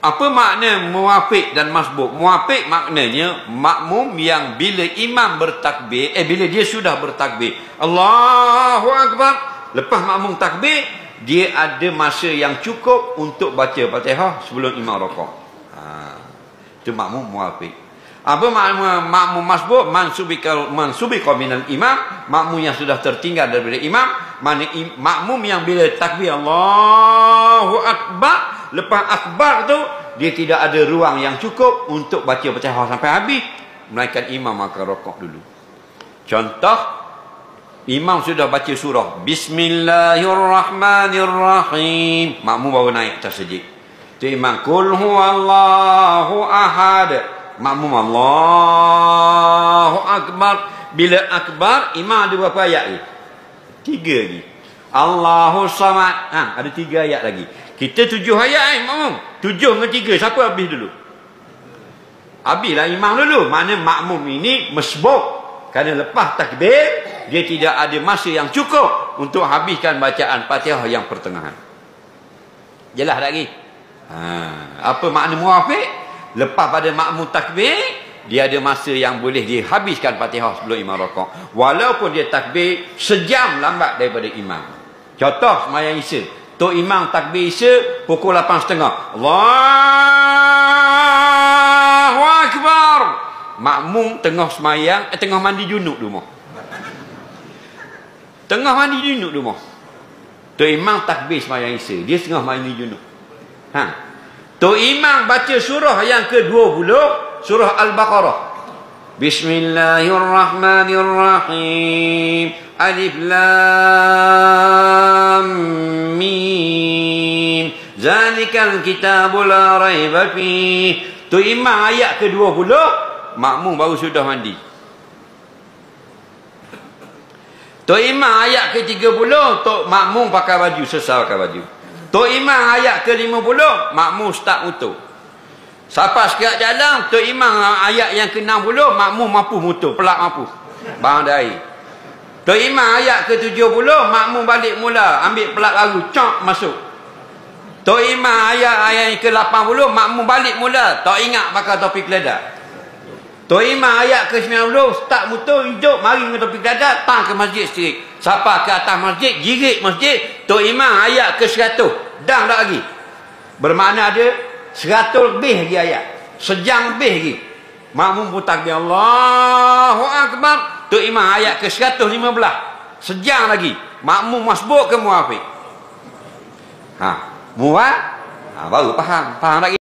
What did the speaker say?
Apa makna muwafiq dan masbuk? Muwafiq maknanya makmum yang bila imam bertakbir, bila dia sudah bertakbir, Allahu Akbar, lepas makmum takbir, dia ada masa yang cukup untuk baca Fatihah sebelum imam rakaat. Itu makmum muwafiq. Apa makna makmum masbuk? Mansubika minal imam, makmum yang sudah tertinggal daripada imam. Mana makmum yang bila takbir Allahu Akbar, lepas akbar tu dia tidak ada ruang yang cukup untuk baca Fatihah sampai habis, melainkan imam akan rakaat dulu. Contoh, imam sudah baca surah Bismillahirrahmanirrahim, makmum baru naik tersejik. Tu imam qul huwallahu ahad, makmum Allahu Akbar. Bila akbar, imam ada berapa ayat ni? 3 lagi. Allahu samad, ada 3 ayat lagi. Kita 7 ayat makmum. 7 dengan 3, siapa habis dulu? Habislah imam dulu. Mana makmum ini mesbuk. Kerana lepas takbir, dia tidak ada masa yang cukup untuk habiskan bacaan Fatihah yang pertengahan. Jelas tak lagi? Apa makna muwafiq? Lepas pada makmum takbir, dia ada masa yang boleh dihabiskan Fatihah sebelum imam rakaat. Walaupun dia takbir sejam lambat daripada imam. Contoh sembahyang Isya. Tok imam takbir Isya pukul 8.30. Allahu Akbar. Makmum tengah sembahyang, tengah mandi junub rumah. Tengah mandi junub rumah. Tok imam takbir sembahyang Isya, dia tengah mandi junub. Tok imam baca surah yang ke-20, surah Al-Baqarah. Bismillahirrahmanirrahim. Alif lam mim. Zalikal kitabul la raiba fih. Tu imam ayat ke-20, makmum baru sudah mandi. Tu imam ayat ke-30, tok makmum pakai baju, selesai pakai baju. Tu imam ayat ke-50, makmum start motor. Siapa sekiat jalan, tok imam ayat yang ke-60, makmum mampu motor, pelak mampu. Barang dah air. Tok imam ayat ke-70, makmum balik mula, ambil pelak lalu, cok masuk. Tok imam ayat yang ke-80, makmum balik mula, tak ingat pakai topi keledak. Tok imam ayat ke-90, start motor, hidup, mari dengan topi keledak, tang ke masjid setirik. Siapa ke atas masjid, jirit masjid. Tok imam ayat ke-100, dah tak lagi. Bermakna ada 100 lebih lagi ayat, sejam lebih lagi. Makmum pun takbir Allahu Akbar. Tok imam ayat ke-115, sejam lagi. Makmum masbuk ke muwafiq? Baru faham lagi.